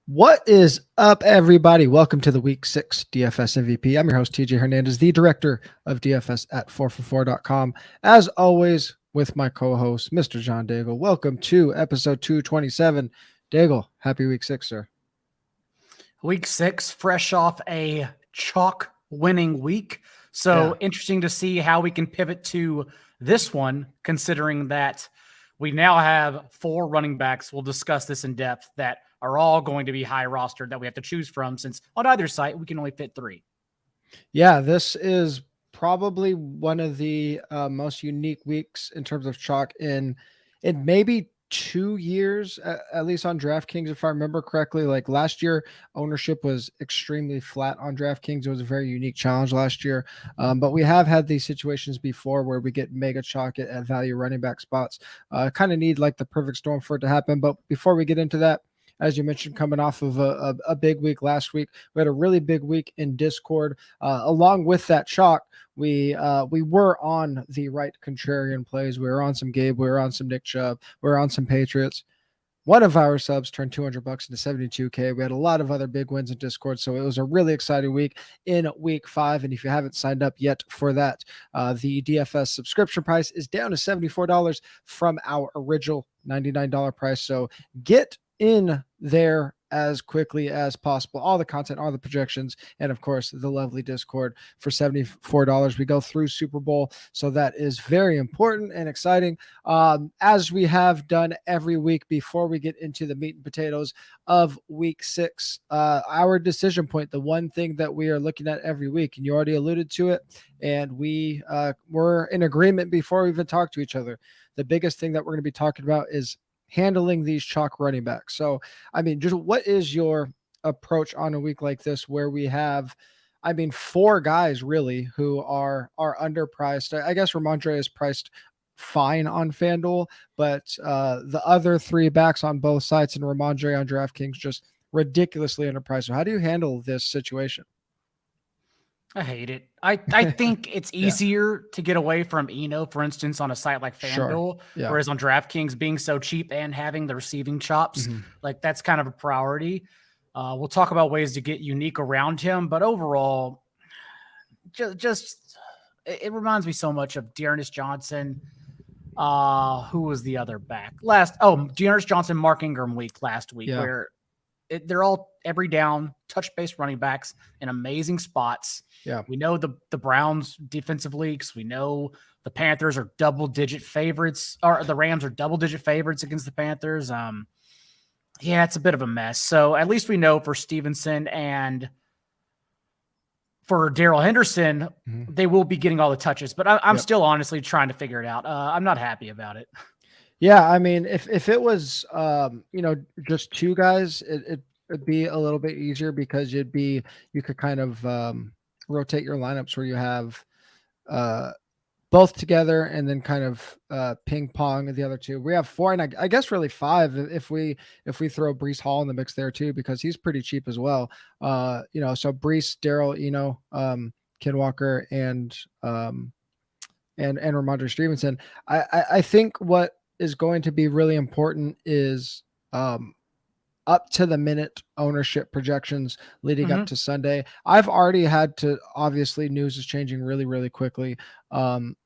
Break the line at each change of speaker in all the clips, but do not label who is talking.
What is up, everybody? Welcome to the Week 6 DFS MVP. I'm your host, TJ Hernandez, the director of DFS at 4for4.com. As always, with my co-host, Mr. John Daigle. Welcome to episode 227. Daigle, happy Week 6, sir.
Week 6, fresh off a chalk winning week. So Interesting to see how we can pivot to this one, considering that we now have 4 running backs. We'll discuss this in depth that are all going to be high rostered that we have to choose from, since on either site we can only fit 3.
Yeah, this is probably one of the most unique weeks in terms of chalk in maybe 2 years, at least on DraftKings, if I remember correctly. Like last year, ownership was extremely flat on DraftKings. It was a very unique challenge last year. But we have had these situations before where we get mega chalk at value running back spots. Kind of need like the perfect storm for it to happen. But before we get into that, as you mentioned, coming off of a big week last week, we had a really big week in Discord. Along with that chalk, we were on the right contrarian plays. We were on some Gabe. We were on some Nick Chubb. We were on some Patriots. One of our subs turned $200 into $72K. We had a lot of other big wins in Discord, so it was a really exciting week in week 5. And if you haven't signed up yet for that, the DFS subscription price is down to $74 from our original $99 price. So get in there as quickly as possible. All the content, all the projections, and of course the lovely Discord for $74. We go through Super Bowl, so that is very important and exciting, as we have done every week. Before we get into the meat and potatoes of week 6, our decision point, the one thing that we are looking at every week, and you already alluded to it, and we were in agreement before we even talked to each other. The biggest thing that we're going to be talking about is handling these chalk running backs. So, I mean, just what is your approach on a week like this where we have, 4 guys really who are underpriced? I guess Ramondre is priced fine on FanDuel, but the other 3 backs on both sites and Ramondre on DraftKings just ridiculously underpriced. So how do you handle this situation?
I hate it. I think it's easier to get away from Eno, for instance, on a site like FanDuel, whereas on DraftKings, being so cheap and having the receiving chops, like that's kind of a priority. We'll talk about ways to get unique around him, but overall, just it reminds me so much of Dearness Johnson. Who was the other back? Dearness Johnson, Mark Ingram week last week, where they're all every down touch-based running backs in amazing spots. Yeah, we know the Browns defensive leaks. We know the Panthers are double-digit favorites, or the Rams are double-digit favorites against the Panthers. It's a bit of a mess. So at least we know for Stevenson and for Darrell Henderson, they will be getting all the touches. But I'm still honestly trying to figure it out. I'm not happy about it.
Yeah, I mean, if it was just 2 guys, it'd be a little bit easier because you could kind of rotate your lineups where you have both together and then kind of ping pong the other 2. We have 4, and I guess really 5 if we throw Breece Hall in the mix there too, because he's pretty cheap as well. So Breece, Darrell, Ken Walker, and Ramondre Stevenson. I think what is going to be really important is up to the minute ownership projections leading up to Sunday. I've already had to, obviously news is changing really, really quickly,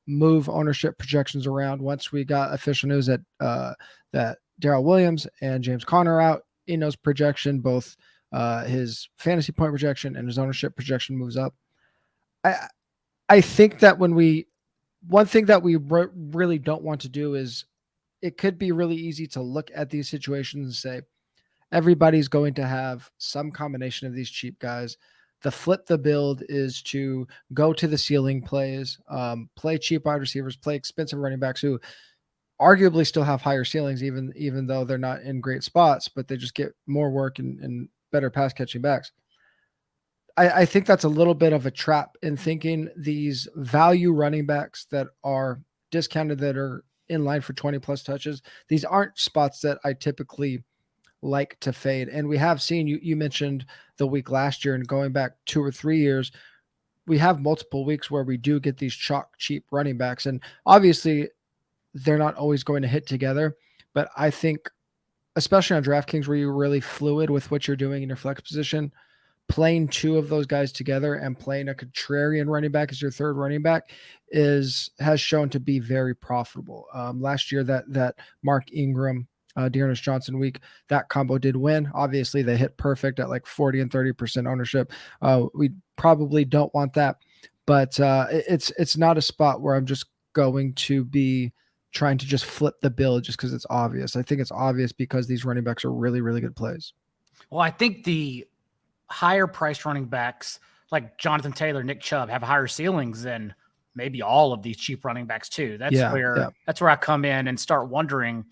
move ownership projections around once we got official news that Darrell Williams and James Conner out. Eno's projection, both his fantasy point projection and his ownership projection moves up. I think that one thing that we really don't want to do is, it could be really easy to look at these situations and say, everybody's going to have some combination of these cheap guys. The flip the build is to go to the ceiling plays, play cheap wide receivers, play expensive running backs who arguably still have higher ceilings, even though they're not in great spots, but they just get more work and better pass catching backs. I think that's a little bit of a trap in thinking these value running backs that are discounted, that are in line for 20 plus touches. These aren't spots that I typically like to fade. And we have seen, you mentioned the week last year, and going back 2 or 3 years, we have multiple weeks where we do get these chalk cheap running backs. And obviously they're not always going to hit together, but I think, especially on DraftKings where you're really fluid with what you're doing in your flex position, playing 2 of those guys together and playing a contrarian running back as your third running back has shown to be very profitable. Last year, that Mark Ingram, Dearness Johnson week, that combo did win. Obviously, they hit perfect at like 40 and 30% ownership. We probably don't want that, but it's not a spot where I'm just going to be trying to just flip the bill just because it's obvious. I think it's obvious because these running backs are really, really good plays.
Well, I think the higher priced running backs like Jonathan Taylor, Nick Chubb have higher ceilings than maybe all of these cheap running backs too. That's where I come in and start wondering,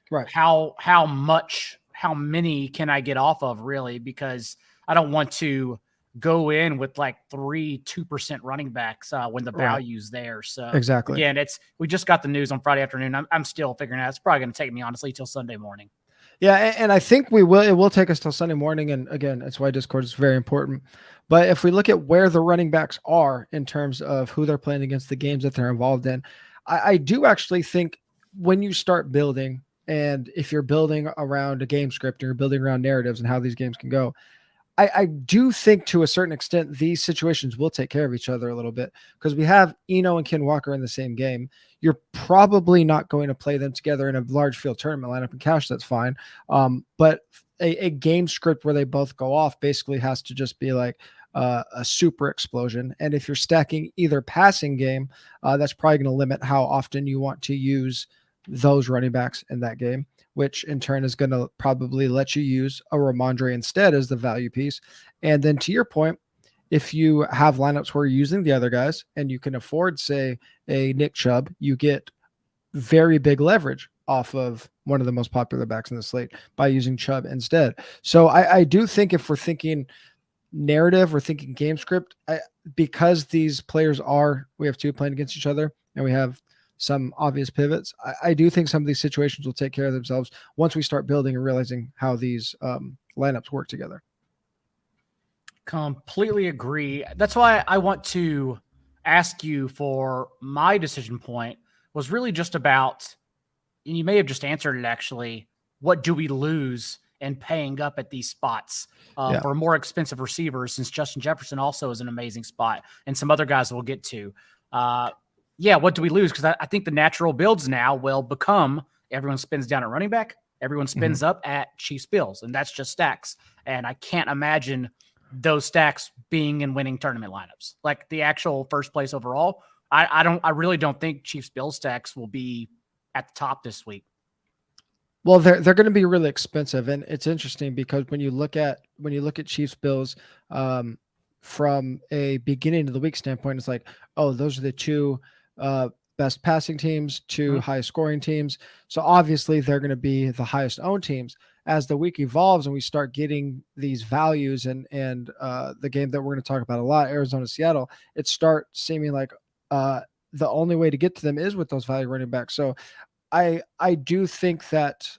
right, how many can I get off of, really? Because I don't want to go in with like 2% running backs when the value's there. So
exactly.
Again, we just got the news on Friday afternoon. I'm still figuring out. It's probably going to take me honestly till Sunday morning.
Yeah, and I think it will take us till Sunday morning. And again, that's why Discord is very important. But if we look at where the running backs are in terms of who they're playing against, the games that they're involved in, I do actually think when you start building, and if you're building around a game script, or you're building around narratives and how these games can go, I do think to a certain extent these situations will take care of each other a little bit, because we have Eno and Ken Walker in the same game. You're probably not going to play them together in a large field tournament lineup in cash. That's fine. But a game script where they both go off basically has to just be like a super explosion. And if you're stacking either passing game, that's probably going to limit how often you want to use those running backs in that game, which in turn is going to probably let you use a Ramondre instead as the value piece. And then to your point, if you have lineups where you're using the other guys and you can afford, say, a Nick Chubb, you get very big leverage off of one of the most popular backs in the slate by using Chubb instead. So I do think if we're thinking narrative, we're thinking game script, because these players we have 2 playing against each other and we have some obvious pivots, I do think some of these situations will take care of themselves once we start building and realizing how these lineups work together.
Completely agree. That's why I want to ask you for my decision point was really just about, and you may have just answered it actually, what do we lose in paying up at these spots for more expensive receivers, since Justin Jefferson also is an amazing spot and some other guys we'll get to. What do we lose? Because I think the natural builds now will become everyone spins down at running back, everyone spins up at Chiefs Bills, and that's just stacks. And I can't imagine those stacks being in winning tournament lineups. Like the actual first place overall, I really don't think Chiefs Bills stacks will be at the top this week.
Well, they're going to be really expensive, and it's interesting because when you look at Chiefs Bills from a beginning of the week standpoint, it's like, oh, those are the 2 best passing teams, 2 highest scoring teams. So obviously they're going to be the highest owned teams. As the week evolves and we start getting these values and the game that we're going to talk about a lot, Arizona, Seattle, it starts seeming like the only way to get to them is with those value running backs. So I do think that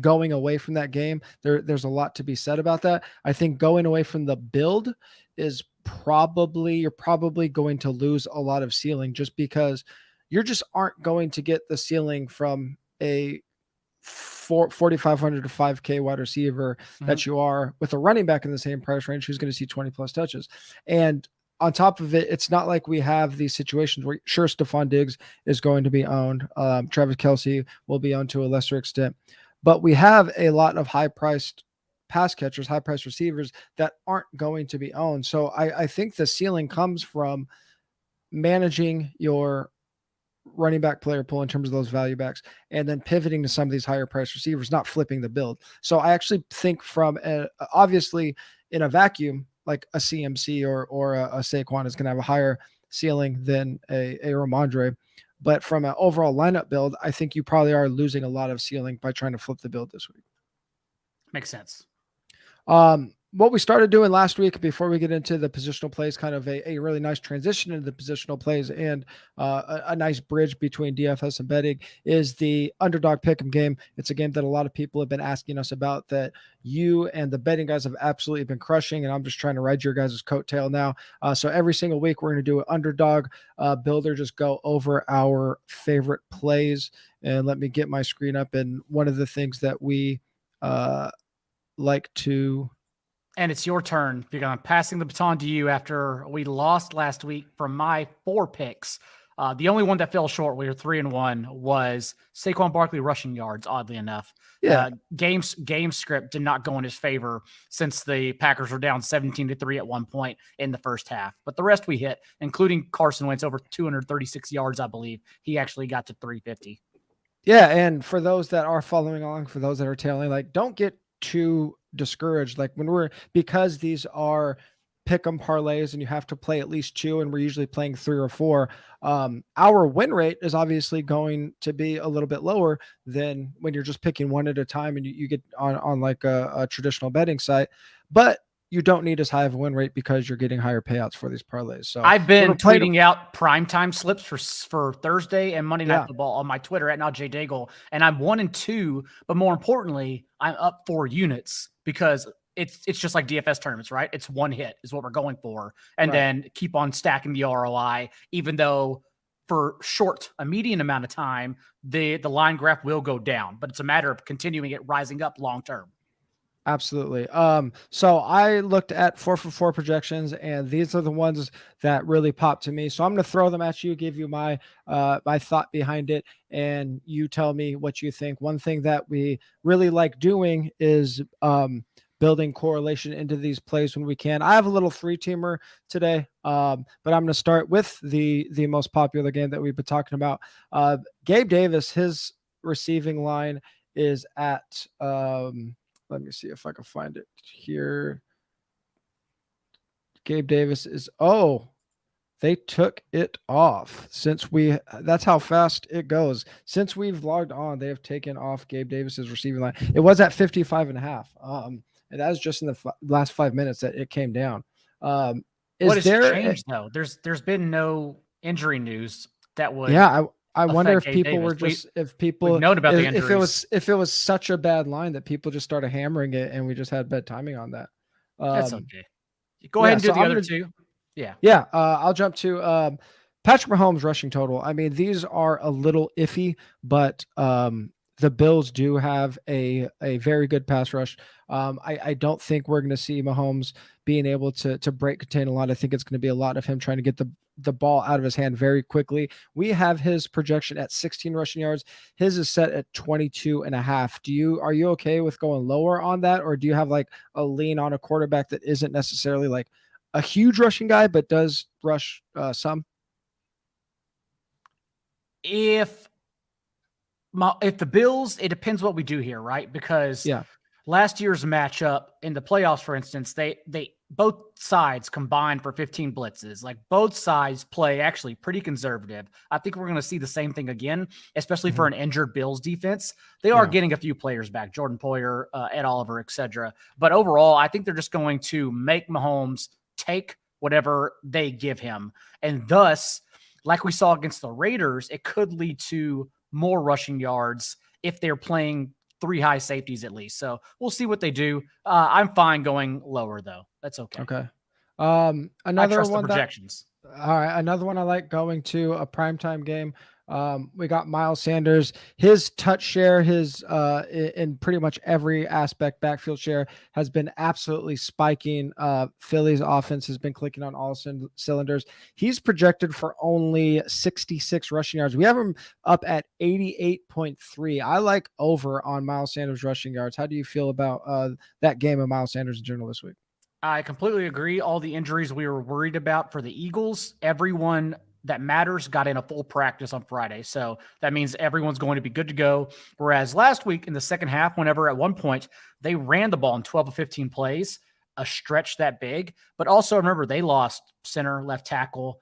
going away from that game, there's a lot to be said about that. I think going away from the build is you're probably going to lose a lot of ceiling, just because you just aren't going to get the ceiling from a 4,500 to 5K wide receiver that you are with a running back in the same price range who's going to see 20 plus touches. And on top of it, it's not like we have these situations where sure, Stephon Diggs is going to be owned. Travis Kelce will be owned to a lesser extent, but we have a lot of high-priced pass catchers, high-priced receivers that aren't going to be owned. So I think the ceiling comes from managing your running back player pool in terms of those value backs, and then pivoting to some of these higher priced receivers, not flipping the build. So I actually think from obviously in a vacuum, like a CMC or a Saquon is going to have a higher ceiling than a Ramondre. But from an overall lineup build, I think you probably are losing a lot of ceiling by trying to flip the build this week.
Makes sense.
what we started doing last week before we get into the positional plays, kind of a really nice transition into the positional plays and a nice bridge between DFS and betting, is the Underdog Pick'em game. It's a game that a lot of people have been asking us about, that you and the betting guys have absolutely been crushing, and I'm just trying to ride your guys' coattail now. So every single week we're going to do an Underdog builder, just go over our favorite plays. And let me get my screen up. And one of the things that we like to...
And it's your turn, because I'm passing the baton to you after we lost last week from my 4 picks. The only one that fell short, we were 3-1, was Saquon Barkley rushing yards, oddly enough.
Yeah.
Game script did not go in his favor, since the Packers were down 17-3 at one point in the first half. But the rest we hit, including Carson Wentz over 236 yards, I believe. He actually got to 350.
Yeah, and for those that are following along, for those that are tailing, like, don't get too discouraged. Like, because these are pick 'em parlays and you have to play at least 2, and we're usually playing 3 or 4, our win rate is obviously going to be a little bit lower than when you're just picking one at a time and you get on like a traditional betting site. But you don't need as high of a win rate because you're getting higher payouts for these parlays. So
I've been tweeting out primetime slips for Thursday and Monday Night Football on my Twitter at TJ Daigle, and I'm 1-2. But more importantly, I'm up 4 units, because it's just like DFS tournaments, right? It's one hit is what we're going for, and then keep on stacking the ROI. Even though for a median amount of time, the line graph will go down, but it's a matter of continuing it rising up long term.
Absolutely. So I looked at 4 for 4 projections, and these are the ones that really popped to me. So I'm going to throw them at you, give you my thought behind it, and you tell me what you think. One thing that we really like doing is building correlation into these plays when we can. I have a little 3-teamer today, but I'm going to start with the most popular game that we've been talking about. Gabe Davis, his receiving line is at let me see if I can find it here. Gabe Davis is, they took it off that's how fast it goes. Since we've logged on, they have taken off Gabe Davis's receiving line. It was at 55.5. And that was just in the last 5 minutes that it came down.
What has changed though? There's been no injury news that would.
Yeah. I wonder if people were just, if people
known about the injuries.
if it was such a bad line that people just started hammering it and we just had bad timing on that.
That's okay. Go ahead and do the other 2. Yeah.
Yeah. I'll jump to Patrick Mahomes rushing total. I mean, these are a little iffy, but the Bills do have a very good pass rush. I don't think we're going to see Mahomes being able to break contain a lot. I think it's going to be a lot of him trying to get the ball out of his hand very quickly. We have his projection at 16 rushing yards. His is set at 22.5. Are you okay with going lower on that? Or do you have like a lean on a quarterback that isn't necessarily like a huge rushing guy, but does rush some?
If the Bills, it depends what we do here, right? Because last year's matchup in the playoffs, for instance, they both sides combined for 15 blitzes. Like, both sides play actually pretty conservative. I think we're going to see the same thing again, especially for an injured Bills defense. They are getting a few players back, Jordan Poyer, Ed Oliver, etc. But overall, I think they're just going to make Mahomes take whatever they give him. And thus, like we saw against the Raiders, it could lead to more rushing yards if they're playing 3 high safeties at least. So we'll see what they do. I'm fine going lower though. That's okay.
Okay.
I trust the projections.
All right. Another one I like going to a primetime game. We got Miles Sanders. His touch share, his in pretty much every aspect, backfield share has been absolutely spiking. Philly's offense has been clicking on all cylinders. He's projected for only 66 rushing yards. We have him up at 88.3. I like over on Miles Sanders rushing yards. How do you feel about that game of Miles Sanders in general this week?
I completely agree. All the injuries we were worried about for the Eagles, everyone that matters got in a full practice on Friday. So that means everyone's going to be good to go. Whereas last week in the second half, whenever at one point they ran the ball in 12 of 15 plays, a stretch that big, but also remember they lost center, left tackle,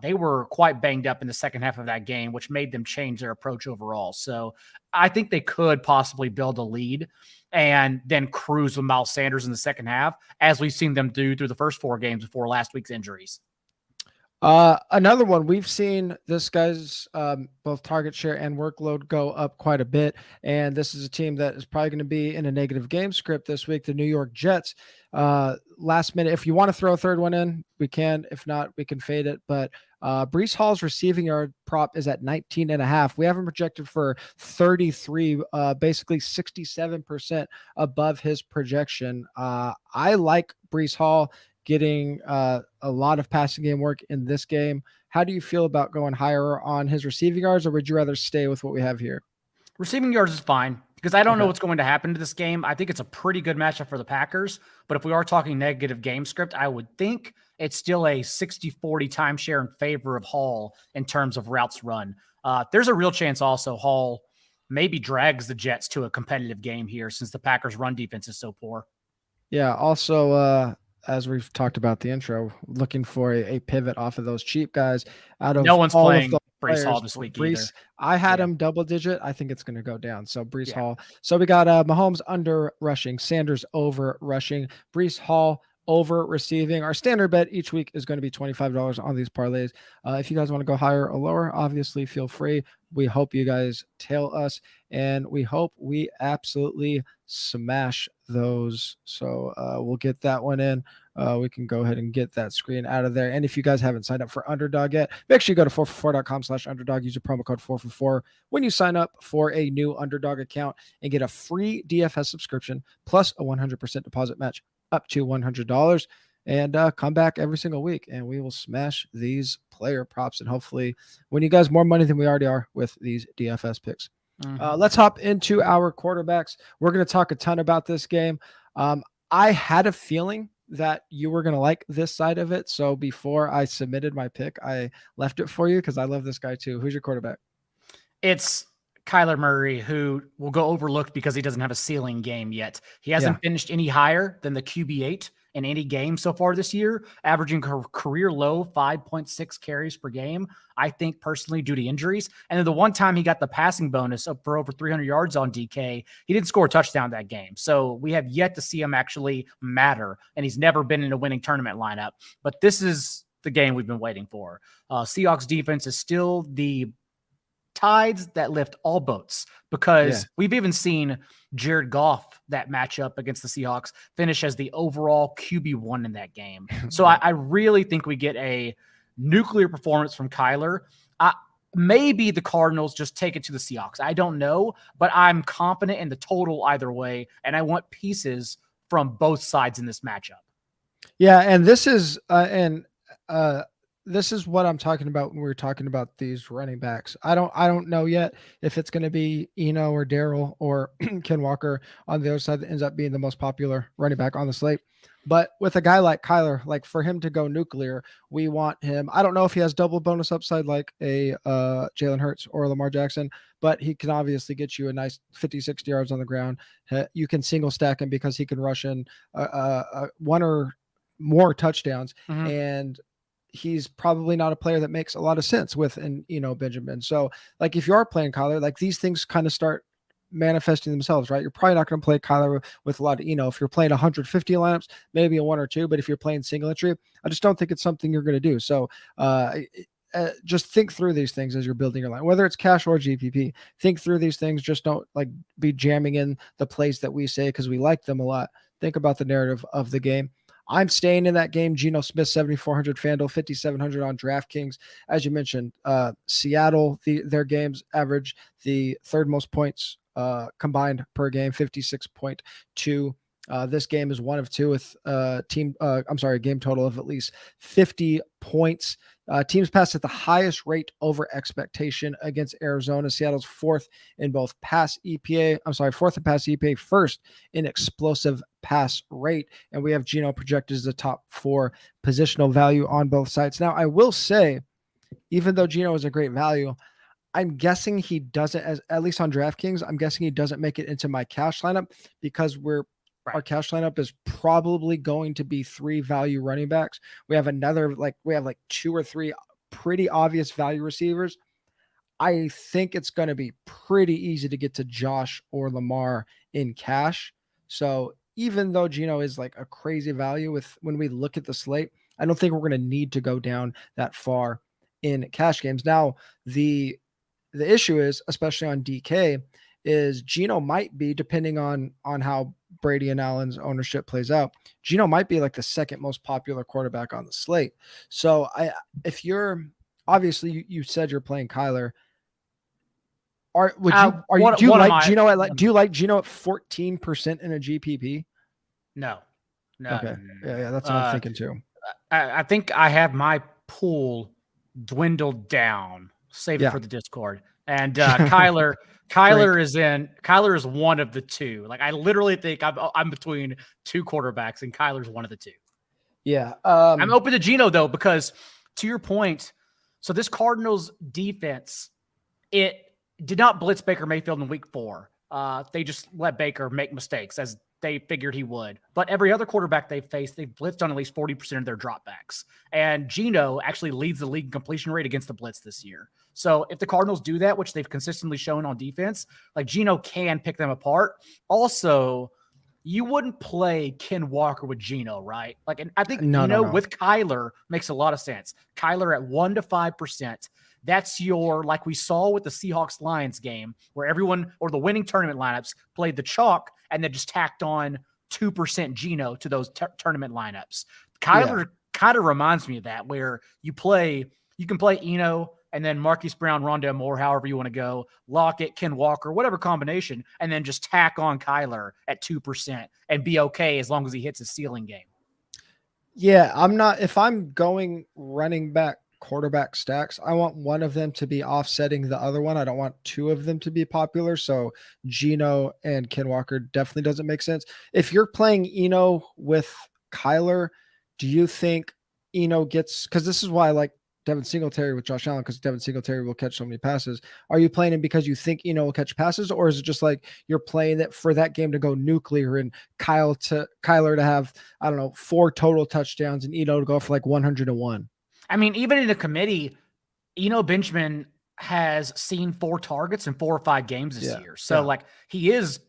they were quite banged up in the second half of that game, which made them change their approach overall. So I think they could possibly build a lead and then cruise with Miles Sanders in the second half, as we've seen them do through the first 4 games before last week's injuries.
Another one, we've seen this guy's both target share and workload go up quite a bit. And this is a team that is probably going to be in a negative game script this week, the New York Jets. Last minute, if you want to throw a third one in, we can. If not, we can fade it. But Breece Hall's receiving yard prop is at 19.5. We have him projected for 33, basically 67% above his projection. I like Breece Hall getting a lot of passing game work in this game. How do you feel about going higher on his receiving yards, or would you rather stay with what we have here?
Receiving yards is fine because I don't know what's going to happen to this game. I think it's a pretty good matchup for the Packers, but if we are talking negative game script, I would think it's still a 60-40 timeshare in favor of Hall in terms of routes run. There's a real chance also Hall maybe drags the Jets to a competitive game here since the Packers' run defense is so poor.
Yeah, also, as we've talked about the intro, looking for a pivot off of those cheap guys. Out of
no one's
all
playing
of the
Breece Hall this week either.
I had him double digit. I think it's going to go down. So Breece Hall. So we got Mahomes under rushing, Sanders over rushing, Breece Hall over receiving. Our standard bet each week is going to be $25 on these parlays. If you guys want to go higher or lower, obviously feel free. We hope you guys tail us, and we hope we absolutely smash those. So we'll get that one in. We can go ahead and get that screen out of there. And if you guys haven't signed up for Underdog yet, make sure you go to 4for4.com/underdog. Use your promo code 4for4 when you sign up for a new Underdog account and get a free DFS subscription plus a 100% deposit match up to $100. And come back every single week, and we will smash these player props and hopefully win you guys more money than we already are with these DFS picks. Let's hop into our quarterbacks. We're going to talk a ton about this game. I had a feeling that you were going to like this side of it. So before I submitted my pick, I left it for you because I love this guy too. Who's your quarterback?
It's Kyler Murray, who will go overlooked because he doesn't have a ceiling game yet. He hasn't finished any higher than the QB8 in any game so far this year, averaging career low 5.6 carries per game, I think personally due to injuries. And then the one time he got the passing bonus up for over 300 yards on DK, he didn't score a touchdown that game. So we have yet to see him actually matter, and he's never been in a winning tournament lineup. But this is the game we've been waiting for. Seahawks defense is still the tides that lift all boats, because we've even seen Jared Goff, that matchup against the Seahawks, finish as the overall QB1 in that game. So I really think we get a nuclear performance from Kyler. Maybe the Cardinals just take it to the Seahawks. I don't know, but I'm confident in the total either way, and I want pieces from both sides in this matchup.
Yeah, and this is this is what I'm talking about when we're talking about these running backs. I don't know yet if it's going to be Eno or Darrell or Ken Walker on the other side that ends up being the most popular running back on the slate. But with a guy like Kyler, like for him to go nuclear, we want him. I don't know if he has double bonus upside like a Jalen Hurts or Lamar Jackson, but he can obviously get you a nice 50, 60 yards on the ground. You can single stack him because he can rush in one or more touchdowns. And he's probably not a player that makes a lot of sense with Benjamin. So like if you are playing Kyler, like these things kind of start manifesting themselves, right? You're probably not going to play Kyler with a lot of, if you're playing 150 lineups, maybe a one or two, but if you're playing single entry, I just don't think it's something you're going to do. So just think through these things as you're building your line, whether it's cash or GPP. Think through these things. Just don't like be jamming in the plays that we say because we like them a lot. Think about the narrative of the game. I'm staying in that game. Geno Smith, 7,400 FanDuel, 5,700 on DraftKings. As you mentioned, Seattle, their games average the third most points combined per game, 56.2. This game is one of two with a game total of at least 50 points. Teams passed at the highest rate over expectation against Arizona. Seattle's fourth in pass EPA, first in explosive pass rate. And we have Geno projected as the top 4 positional value on both sides. Now, I will say, even though Geno is a great value, I'm guessing he doesn't, at least on DraftKings, I'm guessing he doesn't make it into my cash lineup because our cash lineup is probably going to be 3 value running backs. We have 2 or 3 pretty obvious value receivers, I think it's going to be pretty easy to get to Josh or Lamar in cash. So even though Geno is like a crazy value when we look at the slate, I don't think we're going to need to go down that far in cash games. Now, the issue is, especially on DK, is Geno might be, depending on how Brady and Allen's ownership plays out, Geno might be like the second most popular quarterback on the slate. So if you're obviously you said you're playing Kyler. Do you like Geno at 14% in a GPP?
No.
Okay. Yeah, that's what I'm thinking too.
I think I have my pool dwindled down. Save it for the Discord. And Kyler is one of the two. Like, I literally think I'm between two quarterbacks, and Kyler's one of the two.
Yeah.
I'm open to Geno though, because to your point, so this Cardinals defense, it did not blitz Baker Mayfield in week 4. They just let Baker make mistakes as they figured he would. But every other quarterback they faced, they blitzed on at least 40% of their dropbacks. And Geno actually leads the league in completion rate against the blitz this year. So if the Cardinals do that, which they've consistently shown on defense, like, Geno can pick them apart. Also, you wouldn't play Ken Walker with Geno, right? Like, and I think no. With Kyler makes a lot of sense. Kyler at 1 to 5%. That's your, like we saw with the Seahawks-Lions game, where everyone, or the winning tournament lineups, played the chalk and then just tacked on 2% Geno to those tournament lineups. Kyler kind of reminds me of that, where you can play Eno and then Marquise Brown, Rondale Moore, however you want to go, Lockett, Ken Walker, whatever combination, and then just tack on Kyler at 2% and be okay as long as he hits his ceiling game.
Yeah, if I'm going running back quarterback stacks, I want one of them to be offsetting the other one. I don't want two of them to be popular. So Geno and Ken Walker definitely doesn't make sense. If you're playing Eno with Kyler, do you think Eno gets, because this is why I like Devin Singletary with Josh Allen, because Devin Singletary will catch so many passes. Are you playing him because you think Eno will catch passes, or is it just like you're playing it for that game to go nuclear and Kyler to have, I don't know, 4 total touchdowns and Eno to go for like 101?
I mean, even in a committee, Eno Benjamin has seen 4 targets in 4 or 5 games this year. So like, he's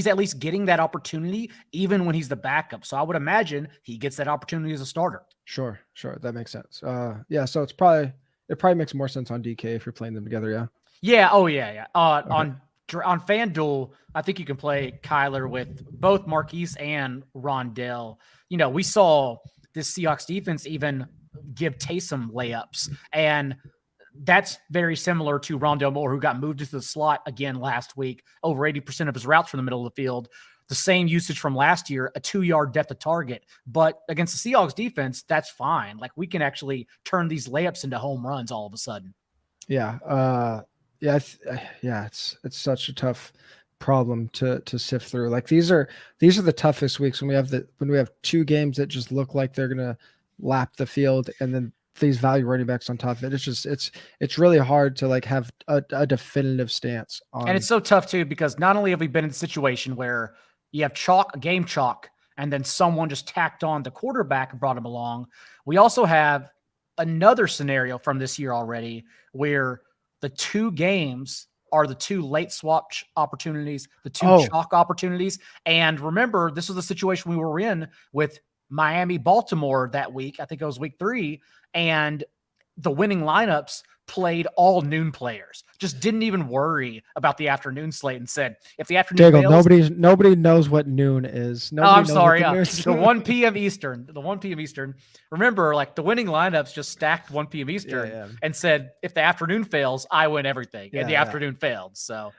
at least getting that opportunity even when he's the backup. So I would imagine he gets that opportunity as a starter.
Sure. That makes sense. So it probably makes more sense on DK if you're playing them together. Yeah.
Yeah. Oh yeah. Okay. On FanDuel, I think you can play Kyler with both Marquise and Rondale. You know, we saw this Seahawks defense even give Taysom layups, and that's very similar to Rondale Moore, who got moved into the slot again last week. Over 80% of his routes from the middle of the field. The same usage from last year, a 2-yard depth of target. But against the Seahawks defense, that's fine. Like, we can actually turn these layups into home runs all of a sudden.
Yeah. It's such a tough problem to sift through. Like, these are the toughest weeks when we have 2 games that just look like they're gonna lap the field, and then these value running backs on top of it. It's really hard to like have a definitive stance on.
And it's so tough too, because not only have we been in a situation where you have a game chalk, and then someone just tacked on the quarterback and brought him along. We also have another scenario from this year already, where the 2 games are the 2 late swap opportunities, the 2 chalk opportunities. And remember, this was the situation we were in with Miami, Baltimore that week. I think it was week 3. And the winning lineups played all noon players. Just didn't even worry about the afternoon slate and said, if the afternoon fails,
nobody knows what noon is.
I'm sorry. The 1 p.m. Eastern. The 1 p.m. Eastern. Remember, like, the winning lineups just stacked 1 p.m. Eastern and said, if the afternoon fails, I win everything. And the afternoon failed. So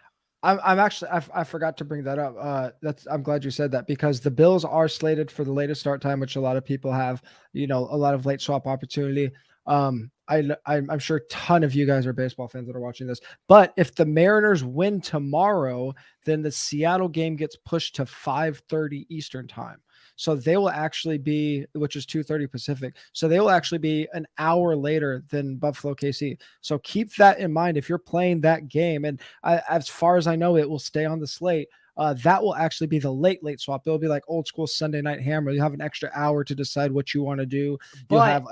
I'm actually, I forgot to bring that up. I'm glad you said that, because the Bills are slated for the latest start time, which a lot of people have, a lot of late swap opportunity. I'm sure a ton of you guys are baseball fans that are watching this, but if the Mariners win tomorrow, then the Seattle game gets pushed to 5:30 Eastern time. So they will actually be, which is 2:30 Pacific. So they will actually be an hour later than Buffalo KC. So keep that in mind if you're playing that game. And as far as I know, it will stay on the slate. That will actually be the late swap. It'll be like old school Sunday night hammer. You have an extra hour to decide what you want to do. You'll have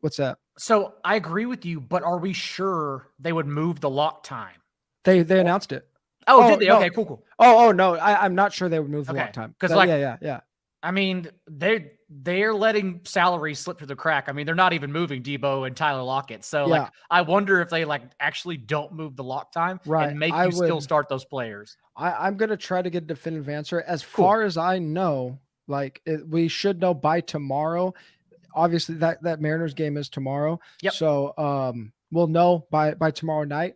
what's that?
So I agree with you, but are we sure they would move the lock time?
They announced it.
Oh, did they? No. Okay, cool.
Oh, no, I'm not sure they would move the lock time.
Because
yeah.
I mean, they're letting salaries slip through the crack. I mean, they're not even moving Debo and Tyler Lockett. So I wonder if they actually don't move the lock time and make you still start those players.
I'm gonna try to get a definitive answer. As far as I know, we should know by tomorrow. Obviously, that Mariners game is tomorrow.
Yep.
So we'll know by tomorrow night.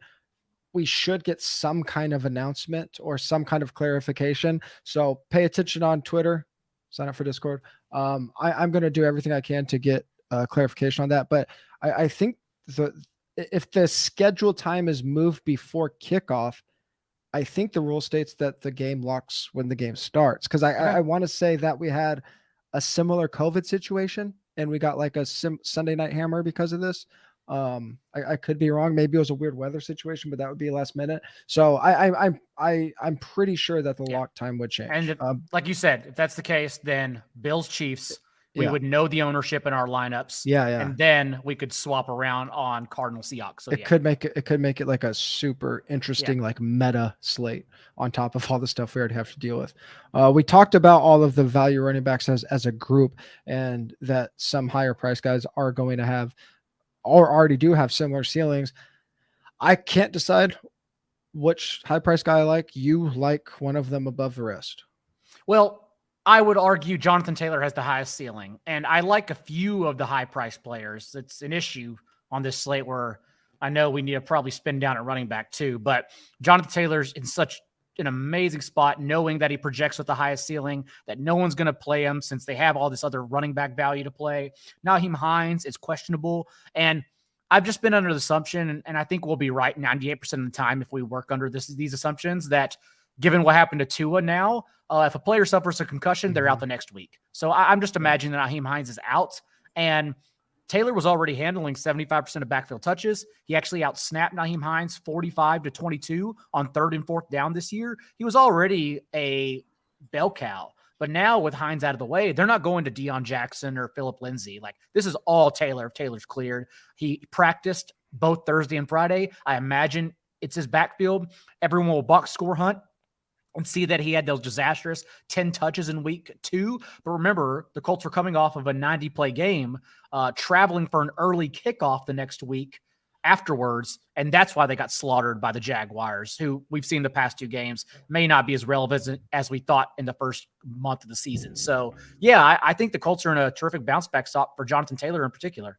We should get some kind of announcement or some kind of clarification. So pay attention on Twitter. Sign up for Discord. I'm going to do everything I can to get clarification on that. But I think if the scheduled time is moved before kickoff, I think the rule states that the game locks when the game starts. Because I want to say that we had a similar COVID situation and we got like a Sunday night hammer because of this. I could be wrong. Maybe it was a weird weather situation, but that would be last minute. So I'm pretty sure that the lock time would change.
And like you said, if that's the case, then Bills Chiefs, we would know the ownership in our lineups.
Yeah.
And then we could swap around on Cardinal Seahawks. So
it could make it like a super interesting like meta slate on top of all the stuff we already have to deal with. We talked about all of the value running backs as a group, and that some higher price guys are going to have or already do have similar ceilings. I can't decide which high price guy I like. You like one of them above the rest.
Well, I would argue Jonathan Taylor has the highest ceiling, and I like a few of the high price players. It's an issue on this slate where I know we need to probably spin down at running back too, but Jonathan Taylor's in such an amazing spot, knowing that he projects with the highest ceiling, that no one's going to play him since they have all this other running back value to play. Nyheim Hines is questionable. And I've just been under the assumption, and I think we'll be right 98% of the time if we work under these assumptions, that given what happened to Tua now, if a player suffers a concussion, they're out the next week. So I'm just imagining that Nyheim Hines is out, and Taylor was already handling 75% of backfield touches. He actually outsnapped Nyheim Hines 45-22 on 3rd and 4th down this year. He was already a bell cow. But now with Hines out of the way, they're not going to Deion Jackson or Phillip Lindsay. Like, this is all Taylor if Taylor's cleared. He practiced both Thursday and Friday. I imagine it's his backfield. Everyone will box score hunt and see that he had those disastrous 10 touches in week 2. But remember, the Colts were coming off of a 90-play game, traveling for an early kickoff the next week afterwards, and that's why they got slaughtered by the Jaguars, who we've seen the past 2 games may not be as relevant as we thought in the first month of the season. So, yeah, I think the Colts are in a terrific bounce-back spot for Jonathan Taylor in particular.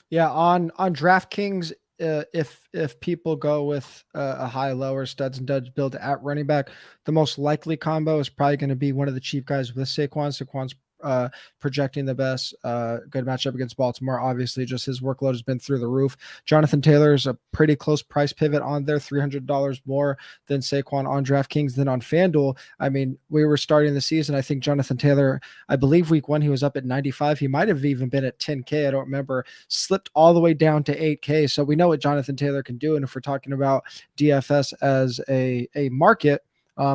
Yeah, on DraftKings, if people go with a high-low or studs and duds build at running back, the most likely combo is probably going to be one of the cheap guys with Saquon. Saquon's projecting the best. Good matchup against Baltimore. Obviously, just his workload has been through the roof. Jonathan Taylor is a pretty close price pivot on there, $300 more than Saquon on DraftKings than on FanDuel. I mean, we were starting the season. I think Jonathan Taylor, I believe week 1, he was up at 95. He might have even been at 10K. I don't remember. Slipped all the way down to 8K. So we know what Jonathan Taylor can do. And if we're talking about DFS as a market,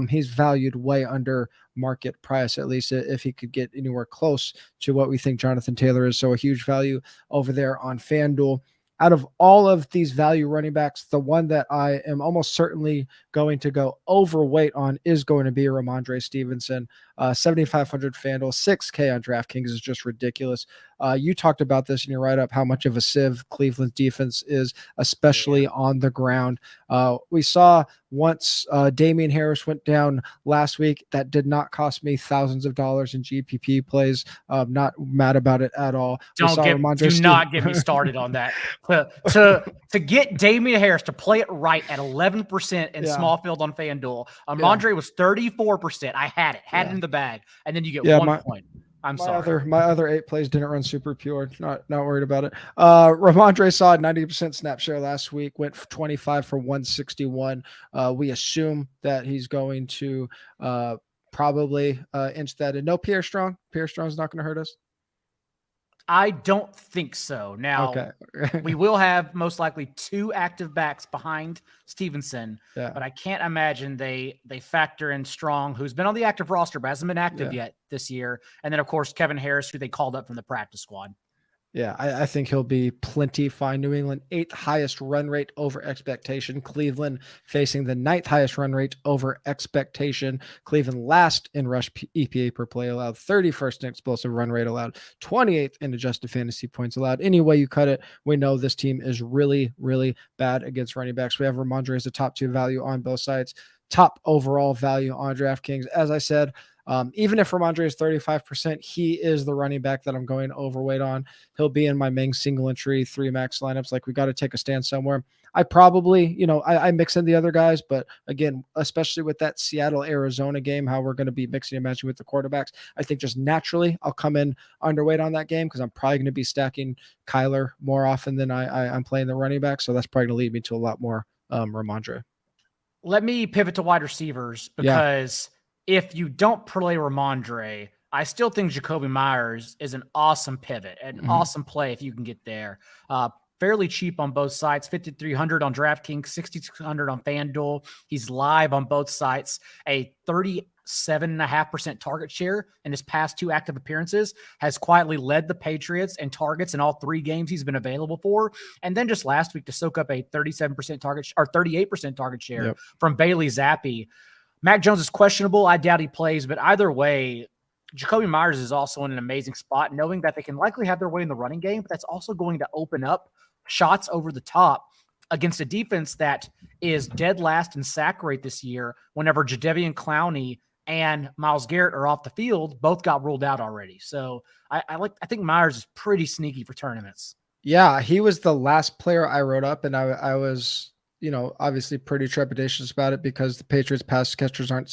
he's valued way under market price, at least if he could get anywhere close to what we think Jonathan Taylor is. So a huge value over there on FanDuel. Out of all of these value running backs, the one that I am almost certainly going to go overweight on is going to be Ramondre Stevenson. 7,500 FanDuel, 6K on DraftKings is just ridiculous. You talked about this in your write-up, how much of a sieve Cleveland's defense is, especially on the ground. We saw once Damian Harris went down last week. That did not cost me thousands of dollars in GPP plays. Not mad about it at all.
Do not get me started on that. To get Damian Harris to play it right at 11% in small field on FanDuel, Ramondre was 34%. I had it in the bag, and then you get 1 point. I'm sorry.
My other 8 plays didn't run super pure. Not worried about it. Ramondre saw a 90% snap share last week, went 25 for 161. We assume that he's going to probably inch that in. No Pierre Strong. Pierre Strong's not going to hurt us.
I don't think so. Now, we will have most likely 2 active backs behind Stevenson, but I can't imagine they factor in Strong, who's been on the active roster but hasn't been active yet this year. And then, of course, Kevin Harris, who they called up from the practice squad.
Yeah, I think he'll be plenty fine. New England, 8th highest run rate over expectation. Cleveland facing the 9th highest run rate over expectation. Cleveland last in rush EPA per play allowed, 31st in explosive run rate allowed, 28th in adjusted fantasy points allowed. Any way you cut it, we know this team is really, really bad against running backs. We have Ramondre as the top 2 value on both sides, top overall value on DraftKings. As I said, even if Ramondre is 35%, he is the running back that I'm going overweight on. He'll be in my main single entry 3 max lineups. Like, we got to take a stand somewhere. I probably, I mix in the other guys, but again, especially with that Seattle Arizona game, how we're going to be mixing and matching with the quarterbacks, I think just naturally I'll come in underweight on that game because I'm probably going to be stacking Kyler more often than I'm playing the running back. So that's probably going to lead me to a lot more Ramondre.
Let me pivot to wide receivers because if you don't play Ramondre, I still think Jacoby Myers is an awesome pivot, an awesome play if you can get there. Fairly cheap on both sides, 5,300 on DraftKings, 6,200 on FanDuel. He's live on both sites, a 37.5% target share in his past 2 active appearances, has quietly led the Patriots in targets in all 3 games he's been available for. And then just last week to soak up a 37% target or 38% target share from Bailey Zappi. Mac Jones is questionable. I doubt he plays, but either way, Jacoby Myers is also in an amazing spot, knowing that they can likely have their way in the running game, but that's also going to open up shots over the top against a defense that is dead last in sack rate this year. Whenever Jadeveon Clowney and Myles Garrett are off the field, both got ruled out already. So I think Myers is pretty sneaky for tournaments.
Yeah, he was the last player I wrote up, and I was, obviously pretty trepidatious about it because the Patriots pass catchers aren't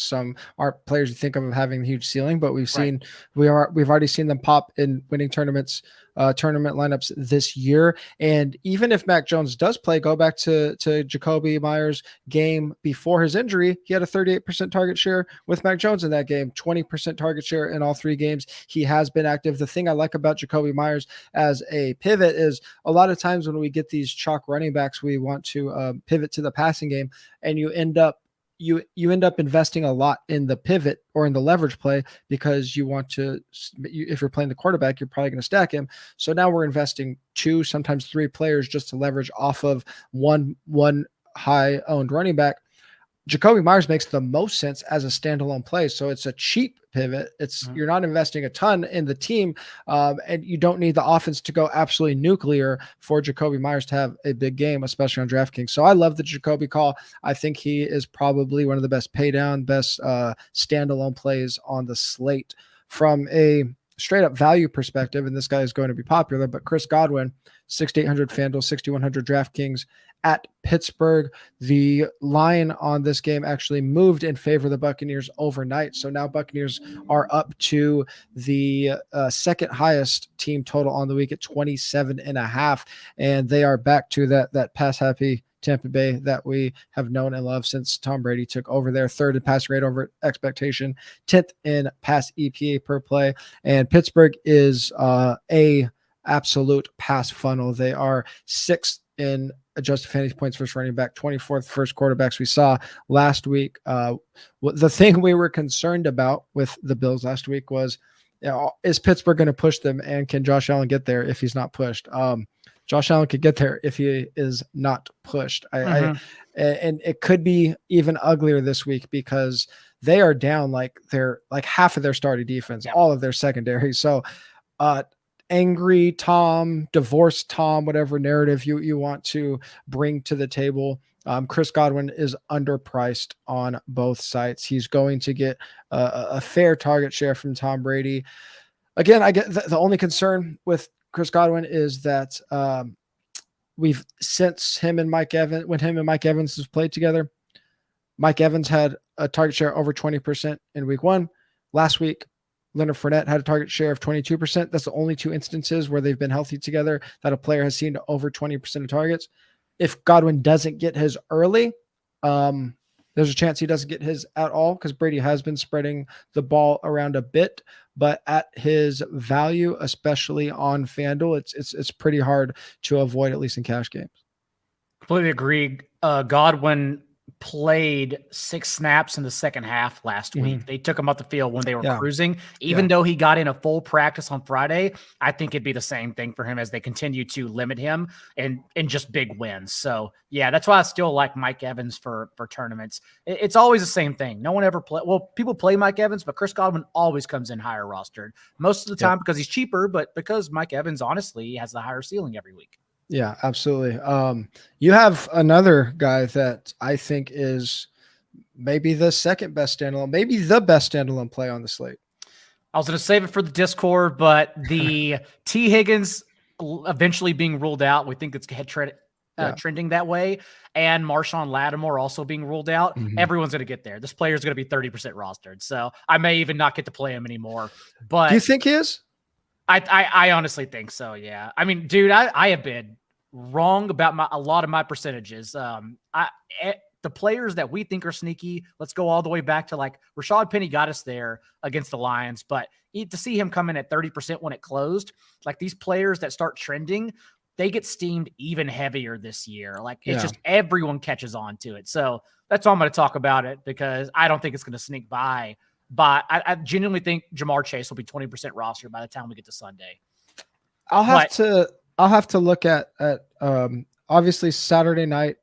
players you think of having a huge ceiling, but we've already seen them pop in winning tournament lineups this year. And even if Mac Jones does play, go back to Jacoby Myers' game before his injury, he had a 38% target share with Mac Jones in that game, 20% target share in all 3 games. He has been active. The thing I like about Jacoby Myers as a pivot is a lot of times when we get these chalk running backs, we want to pivot to the passing game, and you end up investing a lot in the pivot or in the leverage play because you want to, if you're playing the quarterback, you're probably going to stack him. So now we're investing 2, sometimes 3 players just to leverage off of one high owned running back. Jacoby Myers makes the most sense as a standalone play. So it's a cheap pivot. You're not investing a ton in the team, and you don't need the offense to go absolutely nuclear for Jacoby Myers to have a big game, especially on DraftKings. So I love the Jacoby call. I think he is probably one of the best pay down, best standalone plays on the slate from a straight up value perspective. And this guy is going to be popular, but Chris Godwin, 6,800 FanDuel, 6,100 DraftKings at Pittsburgh. The line on this game actually moved in favor of the Buccaneers overnight. So now Buccaneers are up to the second highest team total on the week at 27.5. And they are back to that pass happy Tampa Bay that we have known and loved since Tom Brady took over there. 3rd in pass rate over expectation, 10th in pass EPA per play. And Pittsburgh is a absolute pass funnel. They are 6th in adjusted fantasy points versus running back, 24th first quarterbacks we saw last week. The thing we were concerned about with the Bills last week was, is Pittsburgh going to push them, and can Josh Allen get there if he's not pushed? Josh Allen could get there if he is not pushed. And it could be even uglier this week because they are down they're half of their starting defense, all of their secondary. So angry Tom, divorced Tom, whatever narrative you want to bring to the table. Chris Godwin is underpriced on both sites. He's going to get a fair target share from Tom Brady. Again, I get the only concern with Chris Godwin is that we've since him and Mike Evans has played together. Mike Evans had a target share over 20% in week 1. Last week, Leonard Fournette had a target share of 22%. That's the only 2 instances where they've been healthy together that a player has seen over 20% of targets. If Godwin doesn't get his early, there's a chance he doesn't get his at all because Brady has been spreading the ball around a bit. But at his value, especially on FanDuel, it's pretty hard to avoid, at least in cash games.
Completely agree. Godwin played 6 snaps in the second half last week. They took him off the field when they were cruising. Even though he got in a full practice on Friday, I think it'd be the same thing for him as they continue to limit him and just big wins. So yeah, that's why I still like Mike Evans for tournaments. It's always the same thing. No one ever people play Mike Evans, but Chris Godwin always comes in higher rostered most of the time because he's cheaper, but because Mike Evans honestly has the higher ceiling every week.
Yeah, absolutely. You have another guy that I think is maybe the second best standalone, maybe the best standalone play on the slate.
I was going to save it for the Discord, but the T. Higgins eventually being ruled out, we think it's trending that way, and Marshawn Lattimore also being ruled out. Everyone's going to get there. This player is going to be 30% rostered, so I may even not get to play him anymore. But
do you think he is?
I honestly think so. Yeah. I mean, dude, I have been wrong about a lot of my percentages. The players that we think are sneaky, let's go all the way back to like Rashad Penny got us there against the Lions, but to see him come in at 30% when it closed, like these players that start trending, they get steamed even heavier this year. Like it's just everyone catches on to it. So that's all I'm going to talk about it because I don't think it's going to sneak by. But I genuinely think Jamar Chase will be 20% roster by the time we get to Sunday.
I'll have to look at obviously Saturday night,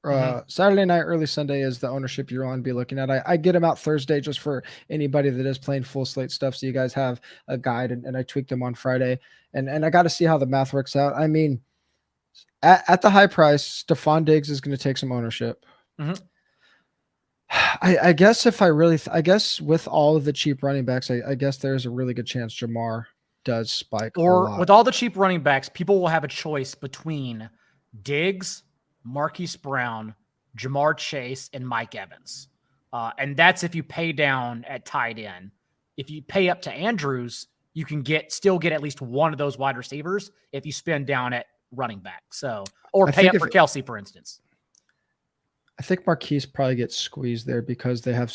early Sunday is the ownership you're on be looking at. I get them out Thursday just for anybody that is playing full slate stuff. So you guys have a guide and I tweaked them on Friday and I got to see how the math works out. I mean, at the high price, Stephon Diggs is going to take some ownership. I guess I guess with all of the cheap running backs, I guess there's a really good chance Jamar does spike.
Or with all the cheap running backs, people will have a choice between Diggs, Marquise Brown, Jamar Chase, and Mike Evans. And that's if you pay down at tight end. If you pay up to Andrews, you can still get at least one of those wide receivers if you spend down at running back. So, or pay up for Kelsey, for instance.
I think Marquise probably gets squeezed there because they have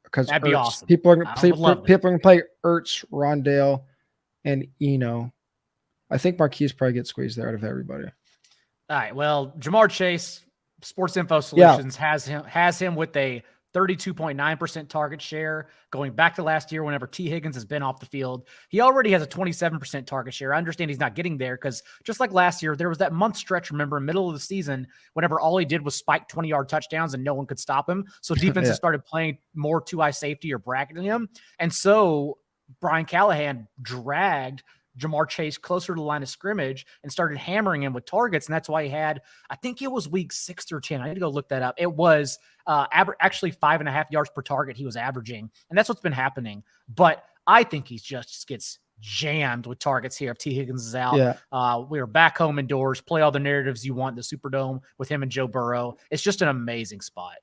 because
that'd be awesome.
People are going to play Ertz, Rondale, and Eno. I think Marquise probably gets squeezed there out of everybody.
All right. Well, Jamar Chase, Sports Info Solutions has him with a 32.9% target share going back to last year whenever T. Higgins has been off the field. He already has a 27% target share. I understand he's not getting there because just like last year, there was that month stretch, remember, middle of the season, whenever all he did was spike 20-yard touchdowns and no one could stop him. So defenses started playing more two-eye safety or bracketing him. And so Brian Callahan dragged Jamar Chase closer to the line of scrimmage and started hammering him with targets. And that's why he had, I think it was week 6 or 10. I need to go look that up. It was actually 5.5 yards per target he was averaging. And that's what's been happening. But I think he just gets jammed with targets here if T. Higgins is out. We are back home indoors, play all the narratives you want in the Superdome with him and Joe Burrow. It's just an amazing spot.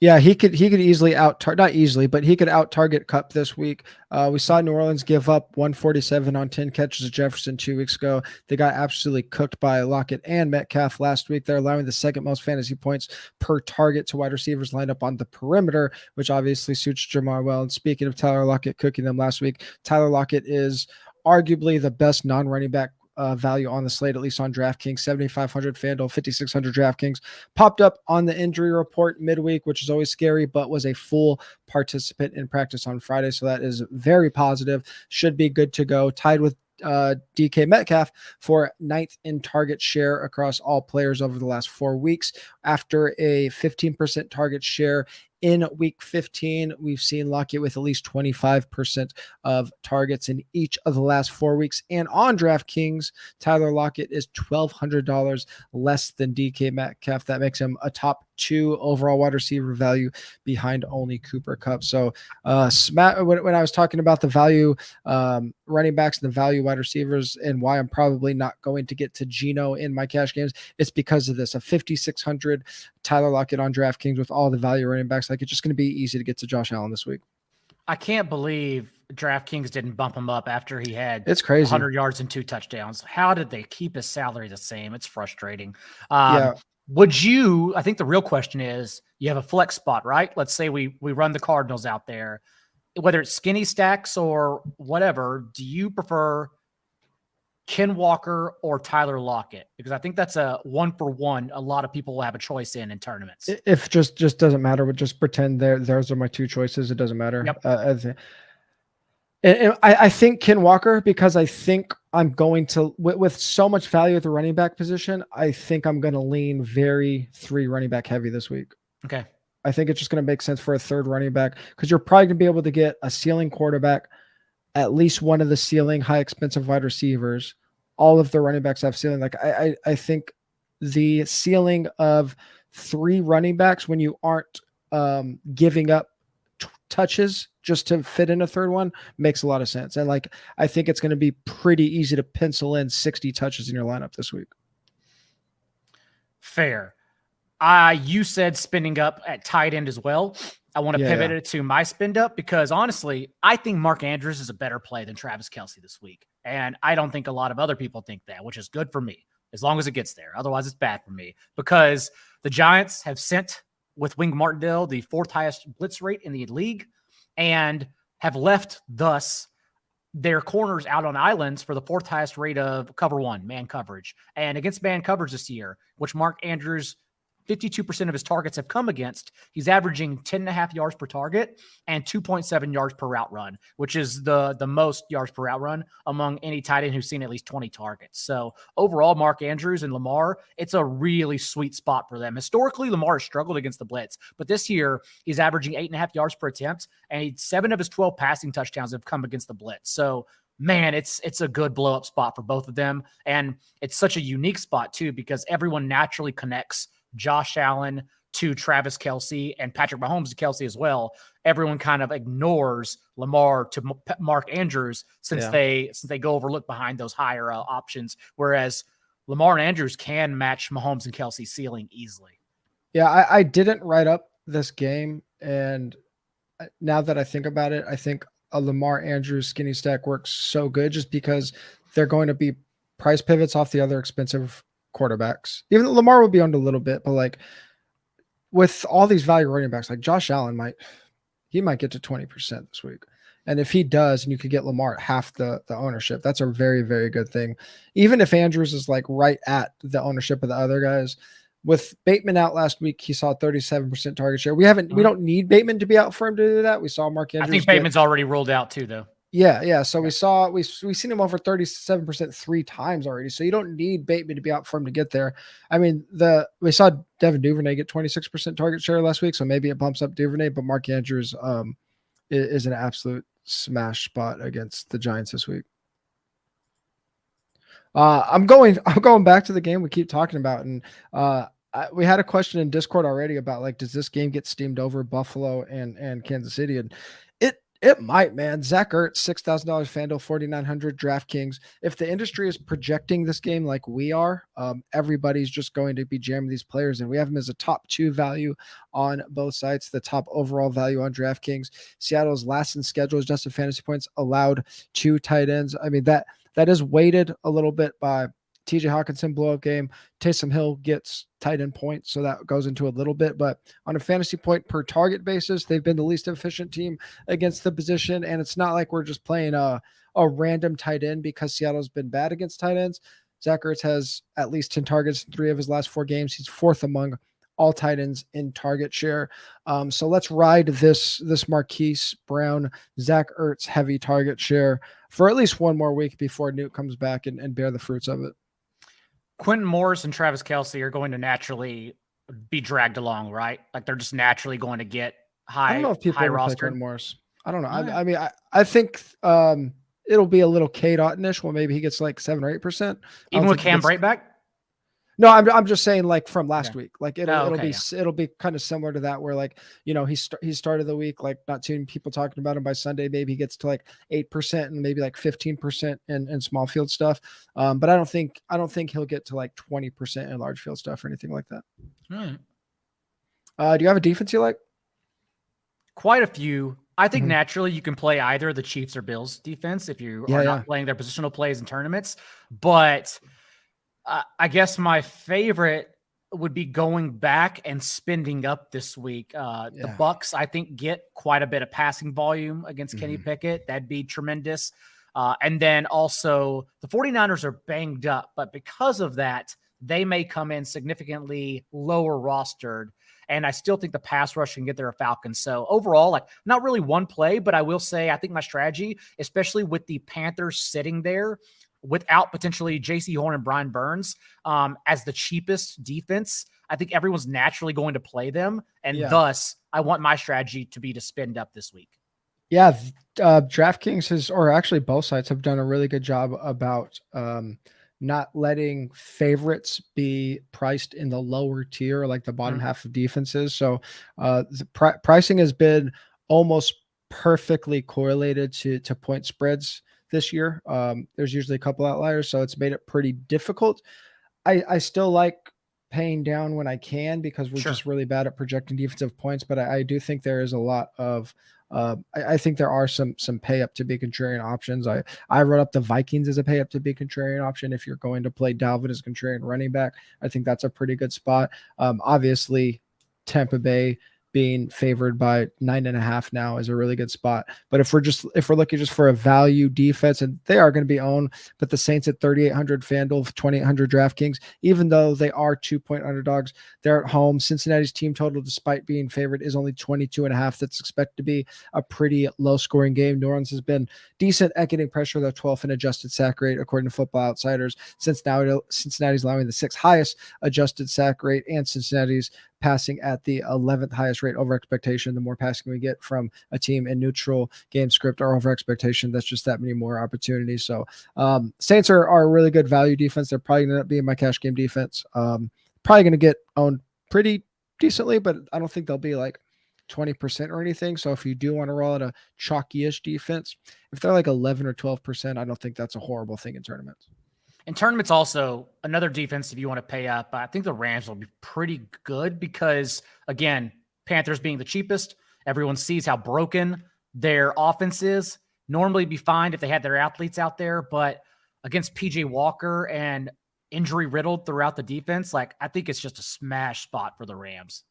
Yeah, he could easily not easily, but he could out target Kupp this week. We saw New Orleans give up 147 on 10 catches of Jefferson 2 weeks ago. They got absolutely cooked by Lockett and Metcalf last week. They're allowing the second most fantasy points per target to wide receivers lined up on the perimeter, which obviously suits Jamar well. And speaking of Tyler Lockett cooking them last week, Tyler Lockett is arguably the best non-running back value on the slate, at least on DraftKings. 7,500 FanDuel, 5,600 DraftKings. Popped up on the injury report midweek, which is always scary, but was a full participant in practice on Friday. So that is very positive. Should be good to go. Tied with DK Metcalf for 9th in target share across all players over the last 4 weeks. After a 15% target share in week 15, we've seen Lockett with at least 25% of targets in each of the last 4 weeks. And on DraftKings, Tyler Lockett is $1,200 less than DK Metcalf. That makes him a top 2 overall wide receiver value behind only Cooper Kupp. So when I was talking about the value running backs and the value wide receivers and why I'm probably not going to get to Geno in my cash games, it's because of this. A 5,600 Tyler Lockett on DraftKings with all the value running backs. Like, it's just going to be easy to get to Josh Allen this week.
I can't believe DraftKings didn't bump him up after he had
it's crazy
100 yards and 2 touchdowns. How did they keep his salary the same? It's frustrating. Would you, I think the real question is, you have a flex spot, right? Let's say we run the Cardinals out there, whether it's skinny stacks or whatever. Do you prefer Ken Walker or Tyler Lockett, because I think that's a 1-for-1. A lot of people will have a choice in tournaments.
If just doesn't matter, but just pretend those are my two choices. It doesn't matter.
Yep.
I think Ken Walker, because I think I'm going to, with so much value at the running back position, I think I'm going to lean very 3 running back heavy this week.
Okay.
I think it's just going to make sense for a 3rd running back, because you're probably going to be able to get a ceiling quarterback, at least one of the ceiling high expensive wide receivers. All of the running backs have ceiling. Like I think the ceiling of 3 running backs when you aren't giving up touches just to fit in a 3rd one makes a lot of sense. And like, I think it's going to be pretty easy to pencil in 60 touches in your lineup this week.
Fair. You said spinning up at tight end as well. I want to pivot it to my spin up, because honestly, I think Mark Andrews is a better play than Travis Kelce this week. And I don't think a lot of other people think that, which is good for me, as long as it gets there. Otherwise, it's bad for me, because the Giants have sent, with Wing Martindale, the 4th highest blitz rate in the league, and have left thus their corners out on islands for the 4th highest rate of cover 1, man coverage. And against man coverage this year, which Mark Andrews, 52% of his targets have come against, he's averaging 10.5 yards per target and 2.7 yards per route run, which is the most yards per route run among any tight end who's seen at least 20 targets. So overall, Mark Andrews and Lamar, it's a really sweet spot for them. Historically, Lamar has struggled against the blitz, but this year he's averaging 8.5 yards per attempt, and 7 of his 12 passing touchdowns have come against the blitz. So man, it's a good blow up spot for both of them. And it's such a unique spot too, because everyone naturally connects Josh Allen to Travis Kelce and Patrick Mahomes to Kelce as well. Everyone kind of ignores Lamar to Mark Andrews since they go overlook behind those higher options. Whereas Lamar and Andrews can match Mahomes and Kelce's ceiling easily.
Yeah, I didn't write up this game, and now that I think about it, I think a Lamar Andrews skinny stack works so good just because they're going to be price pivots off the other expensive quarterbacks. Even though Lamar will be owned a little bit, but like with all these value running backs, like Josh Allen might get to 20% this week. And if he does, and you could get Lamar at half the ownership, that's a very, very good thing. Even if Andrews is like right at the ownership of the other guys. With Bateman out last week, he saw 37% target share. We don't need Bateman to be out for him to do that. We saw Mark Andrews.
I think Bateman's already ruled out too, though.
Yeah. So we've seen him over 37% 3 times already. So you don't need Bateman to be out for him to get there. I mean, we saw Devin Duvernay get 26% target share last week, so maybe it bumps up Duvernay, but Mark Andrews is an absolute smash spot against the Giants this week. I'm going back to the game we keep talking about, and we had a question in Discord already about like, does this game get steamed over Buffalo and Kansas City? And it might, man. Zach Ertz, $6,000 FanDuel, 4,900 DraftKings. If the industry is projecting this game like we are, everybody's just going to be jamming these players, and we have them as a top 2 value on both sides, the top overall value on DraftKings. Seattle's last in schedule adjusted fantasy points allowed 2 tight ends. I mean, that is weighted a little bit by TJ Hawkinson blow-up game. Taysom Hill gets tight end points, so that goes into a little bit. But on a fantasy point per target basis, they've been the least efficient team against the position, and it's not like we're just playing a random tight end because Seattle's been bad against tight ends. Zach Ertz has at least 10 targets in 3 of his last 4 games. He's 4th among all tight ends in target share. So let's ride this Marquise Brown, Zach Ertz heavy target share for at least one more week before Newt comes back and bear the fruits of it.
Quentin Morris and Travis Kelce are going to naturally be dragged along, right? Like they're just naturally going to get high.
I don't know if people ever play Quentin Morris. I don't know. I mean, I think it'll be a little K-Dot-ish. Well, maybe he gets like 7 or 8%.
Even with Cam Brate back?
No, I'm just saying like from last week. Like it'll be kind of similar to that, where like, you know, he started the week like not too many people talking about him. By Sunday maybe he gets to like 8% and maybe like 15% in small field stuff. But I don't think he'll get to like 20% in large field stuff or anything like that. Do you have a defense you like?
Quite a few. I think naturally you can play either the Chiefs or Bills defense if you are not playing their positional plays in tournaments. But I guess my favorite would be going back and spending up this week. The Bucks, I think, get quite a bit of passing volume against Kenny Pickett. That'd be tremendous. And then also the 49ers are banged up, but because of that, they may come in significantly lower rostered. And I still think the pass rush can get there a Falcons. So overall, like not really one play, but I will say I think my strategy, especially with the Panthers sitting there without potentially JC Horn and Brian Burns as the cheapest defense, I think everyone's naturally going to play them. And thus, I want my strategy to be to spend up this week.
Yeah, DraftKings has, or actually both sites have done a really good job about not letting favorites be priced in the lower tier, like the bottom half of defenses. So the pricing has been almost perfectly correlated to point spreads this year. There's usually a couple outliers, so it's made it pretty difficult. I still like paying down when I can because we're just really bad at projecting defensive points, but I do think there is a lot of I think there are some pay up to be contrarian options. I wrote up the Vikings as a pay up to be contrarian option. If you're going to play Dalvin as contrarian running back, I think that's a pretty good spot. Obviously Tampa Bay being favored by 9.5 now is a really good spot. But if we're looking just for a value defense, and they are going to be owned, but the Saints at 3,800 FanDuel, 2,800 DraftKings, even though they are 2-point underdogs, they're at home. Cincinnati's team total, despite being favored, is only 22.5. That's expected to be a pretty low scoring game. New Orleans has been decent at getting pressure. They're 12th in adjusted sack rate, according to Football Outsiders. Cincinnati's allowing the 6th highest adjusted sack rate, and Cincinnati's passing at the 11th highest rate over expectation. The more passing we get from a team in neutral game script or over expectation, that's just that many more opportunities. So Saints are a really good value defense. They're probably going to end up being my cash game defense. Probably going to get owned pretty decently, but I don't think they'll be like 20% or anything. So if you do want to roll out a chalky-ish defense, if they're like 11 or 12%, I don't think that's a horrible thing in tournaments.
In tournaments, also, another defense, if you want to pay up, I think the Rams will be pretty good because, again, Panthers being the cheapest, everyone sees how broken their offense is. Normally be fine if they had their athletes out there, but against PJ Walker and injury riddled throughout the defense, like I think it's just a smash spot for the Rams.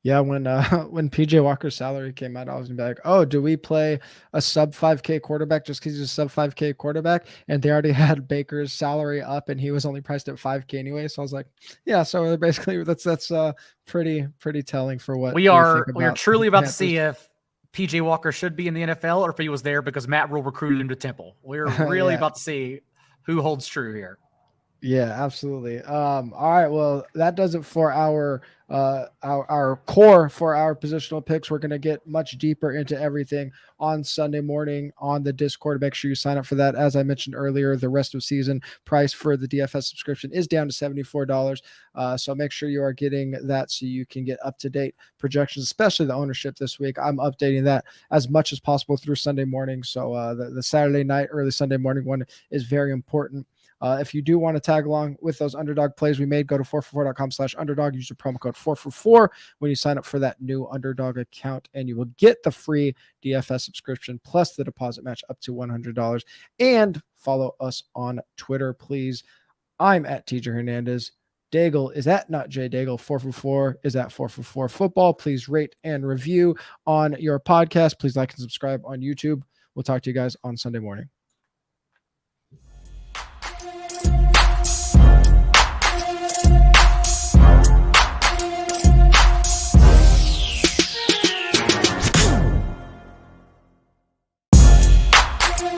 Yeah, when PJ Walker's salary came out, I was gonna be like, oh, do we play a sub 5K quarterback just because he's a sub 5K quarterback? And they already had Baker's salary up and he was only priced at 5K anyway. So I was like, yeah, so basically that's pretty telling for what
we're truly about to see if PJ Walker should be in the NFL or if he was there because Matt Rule recruited him to Temple. We're really about to see who holds true here.
Yeah, absolutely. All right. Well, that does it for our core for our positional picks. We're going to get much deeper into everything on Sunday morning on the Discord. Make sure you sign up for that. As I mentioned earlier, the rest of season price for the DFS subscription is down to $74. So make sure you are getting that so you can get up-to-date projections, especially the ownership this week. I'm updating that as much as possible through Sunday morning. So the Saturday night, early Sunday morning one is very important. If you do want to tag along with those underdog plays we made, go to 4for4.com/underdog. Use the promo code 4for4 when you sign up for that new underdog account, and you will get the free DFS subscription plus the deposit match up to $100. And follow us on Twitter, please. I'm at TJ Hernandez. Daigle is at not J Daigle. 4for4 is at 4for4 football. Please rate and review on your podcast. Please like and subscribe on YouTube. We'll talk to you guys on Sunday morning.